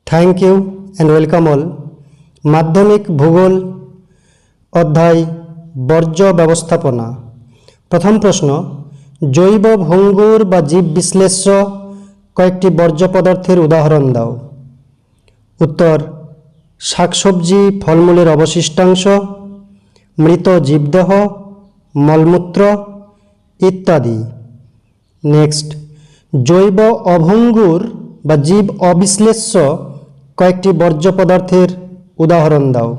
Thank you and welcome all. মাধ্যমিক ভূগোল অধ্যায় বর্জ্য ব্যবস্থাপনা। প্রথম প্রশ্ন, জৈব ভঙ্গুর বা জীব বিশ্লেষ্য কয়েকটি বর্জ্য পদার্থের উদাহরণ দাও। উত্তর, শাকসবজি ফলমূলের অবশিষ্টাংশ, মৃত জীবদেহ, মলমূত্র ইত্যাদি। নেক্সট, জৈব অভঙ্গুর বা জীব অবিশ্লেষ্য কয়েকটি বর্জ্য পদার্থের উদাহরণ দাও।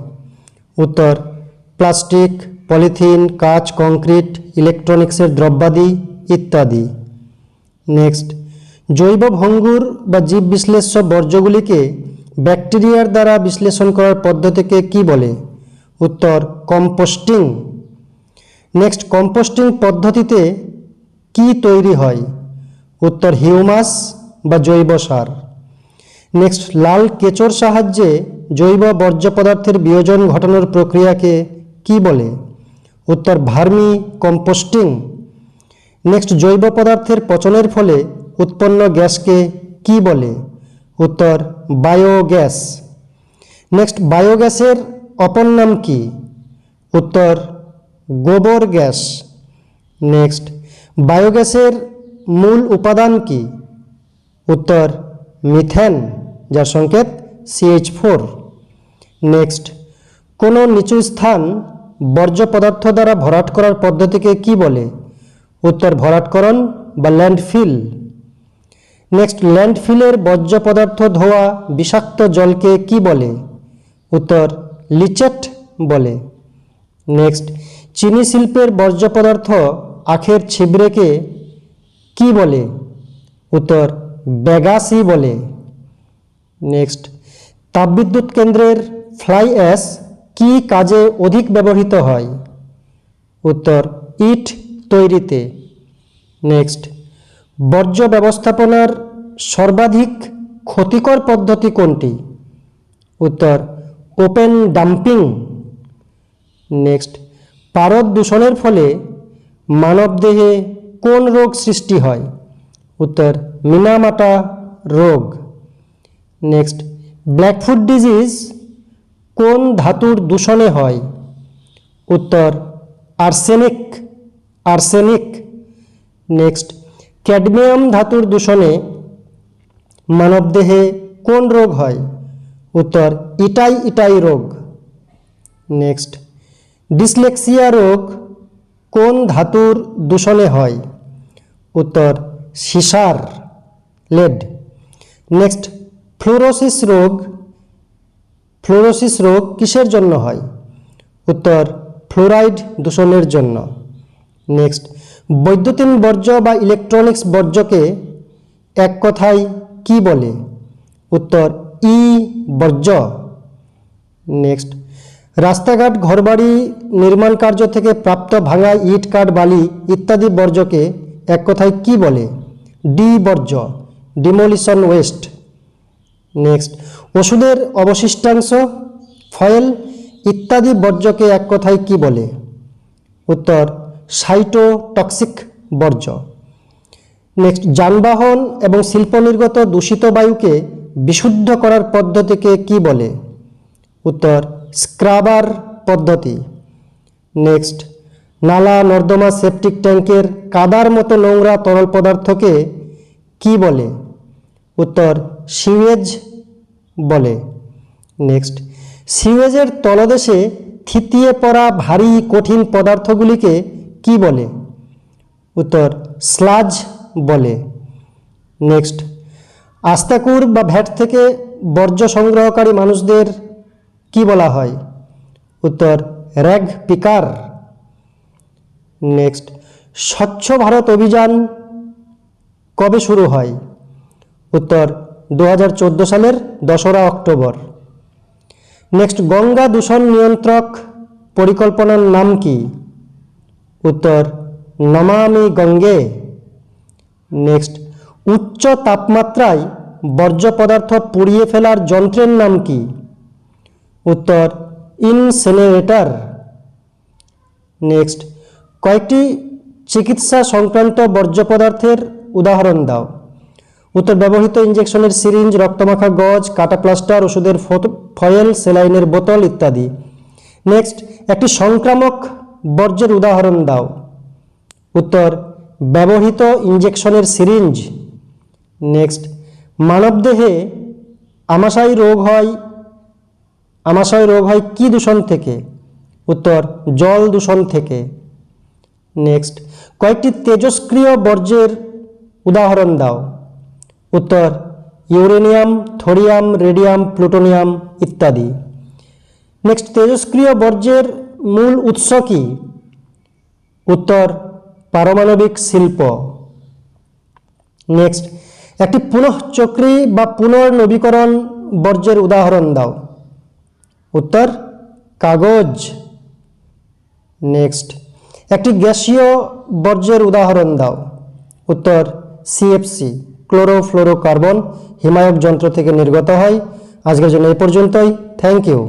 উত্তর, প্লাস্টিক, পলিথিন, কাঁচ, কংক্রিট, ইলেকট্রনিক্সের দ্রব্যাদি ইত্যাদি। নেক্সট, জৈব ভঙ্গুর বা জীব বিশ্লেষ্য বর্জ্যগুলিকে ব্যাকটেরিয়ার দ্বারা বিশ্লেষণ করার পদ্ধতিকে কি বলে? উত্তর, কম্পোস্টিং। নেক্সট, কম্পোস্টিং পদ্ধতিতে কি তৈরি হয়? উত্তর, হিউমাস বা জৈব সার। নেক্সট, লাল কেঁচোর সাহায্যে জৈব বর্জ্য পদার্থের বিয়োজন ঘটানোর প্রক্রিয়াকে কি বলে? উত্তর, ভার্মি কম্পোস্টিং। নেক্সট, জৈব পদার্থের পচনের ফলে উৎপন্ন গ্যাসকে কি বলে? উত্তর, বায়োগ্যাস। নেক্সট, বায়োগ্যাসের অপর নাম কি? উত্তর, গোবর গ্যাস। নেক্সট, বায়োগ্যাসের মূল উপাদান কি? উত্তর, মিথেন, যার সংকেত CH4। নেক্সট, কোনো নিচু স্থান বর্জ্য পদার্থ দ্বারা ভরাট করার পদ্ধতিকে কি বলে? উত্তর, ভরাটকরণ বা ল্যান্ডফিল। নেক্সট, ল্যান্ডফিলের বর্জ্য পদার্থ ধোয়া বিষাক্ত জলকে কি বলে? উত্তর, লিচেট বলে। নেক্সট, চিনি শিল্পের বর্জ্য পদার্থ আখের ছিবড়েকে কি বলে? উত্তর, ব্যাগাসি বলে। নেক্সট, তাপবিদ্যুৎ কেন্দ্রের ফ্লাই অ্যাশ কি কাজে অধিক ব্যবহৃত হয়? উত্তর, ইট তৈরিতে। নেক্সট, বর্জ্য ব্যবস্থাপনার সর্বাধিক ক্ষতিকর পদ্ধতি কোনটি? উত্তর, ওপেন ডাম্পিং। নেক্সট, পারদ দূষণের ফলে মানবদেহে কোন রোগ সৃষ্টি হয়? উত্তর, মিনামাটা রোগ। নেক্সট, ব্ল্যাকফুট ডিজিজ কোন ধাতুর দূষণে হয়? উত্তর, আর্সেনিক। নেক্সট, ক্যাডমিয়াম ধাতুর দূষণে মানবদেহে কোন রোগ হয়? উত্তর, ইটাই রোগ। নেক্সট, ডিসলেক্সিয়া রোগ কোন ধাতুর দূষণে হয়? উত্তর, সীসার, লেড। নেক্সট, ফ্লোরোসিস রোগ কিসের জন্য হয়? উত্তর, ফ্লোরাইড দূষণের জন্য। নেক্সট, বৈদ্যুতিন বর্জ্য বা ইলেকট্রনিক্স বর্জ্যকে এক কথায় কি বলে? উত্তর, ই বর্জ্য। নেক্সট, রাস্তাঘাট, ঘরবাড়ি নির্মাণ কার্য থেকে প্রাপ্ত ভাঙা ইট, কাঠ, বালি ইত্যাদি বর্জ্যকে এক কথায় কি বলে? ডি বর্জ্য, ডিমোলিশন ওয়েস্ট। নেক্সট, ওষুধের অবশিষ্টাংশ, ফয়েল ইত্যাদি বর্জ্যকে এক কথায় কি বলে? উত্তর, সাইটোটক্সিক বর্জ্য। নেক্সট, যানবাহন এবং শিল্প নির্গত দূষিত বায়ুকে বিশুদ্ধ করার পদ্ধতিকে কি বলে? উত্তর, স্ক্রাবার পদ্ধতি। নেক্সট, নালা, নর্দমা, সেপটিক ট্যাঙ্কের কাদার মতো নোংরা তরল পদার্থকে কি বলে? উত্তর, সিওয়েজ বলে। নেক্সট, সিওয়েজের তলদেশে থিতিয়ে পড়া ভারী কঠিন পদার্থগুলিকে কি বলে? উত্তর, স্লাজ বলে। নেক্সট, আস্তাকুর বা ভ্যাট থেকে বর্জ্য সংগ্রহকারী মানুষদের কি বলা হয়? উত্তর, র্যাগ পিকার। নেক্সট, স্বচ্ছ ভারত অভিযান কবে শুরু হয়? উত্তর, 2014 সালের 2রা অক্টোবর। নেক্সট, গঙ্গা দূষণ নিয়ন্ত্রক পরিকল্পনার নাম কি? উত্তর, নমামি গঙ্গে। নেক্সট, উচ্চ তাপমাত্রায় বর্জ্য পদার্থ পুড়িয়ে ফেলার যন্ত্রের নাম কি? উত্তর, ইনসিনারেটর। নেক্সট, কয়েকটি চিকিৎসা সংক্রান্ত বর্জ্য পদার্থের উদাহরণ দাও। উত্তর ব্যবহৃত ইঞ্জেকশনের সিরিঞ্জ, রক্তমাখা গজ, কাটা প্লাস্টার, ওষুধের ফয়েল, সেলাইনের বোতল ইত্যাদি। নেক্সট, একটি সংক্রামক বর্জ্যের উদাহরণ দাও। উত্তর ব্যবহৃত ইঞ্জেকশনের সিরিঞ্জ। নেক্সট, মানবদেহে আমাশয় রোগ হয় কি দূষণ থেকে? উত্তর জল দূষণ থেকে। নেক্সট, কয়েকটি তেজস্ক্রিয় বর্জ্যের উদাহরণ দাও। উত্তর ইউরেনিয়াম, থোরিয়াম, রেডিয়াম, প্লুটোনিয়াম ইত্যাদি। নেক্সট, তেজস্ক্রিয় বর্জ্যের মূল উৎস কি? উত্তর পারমাণবিক শিল্প। নেক্সট, একটি পুনঃচক্রী বা পুনর্নবীকরণ বর্জ্যের উদাহরণ দাও। উত্তর কাগজ। নেক্সট, একটি গ্যাসীয় বর্জ্যের উদাহরণ দাও। উত্তর সিএফসি, ক্লোরোফ্লোরোকার্বন, হিমায়ক যন্ত্র থেকে নির্গত হয়। আজকের জন্য এই পর্যন্তই। Thank you.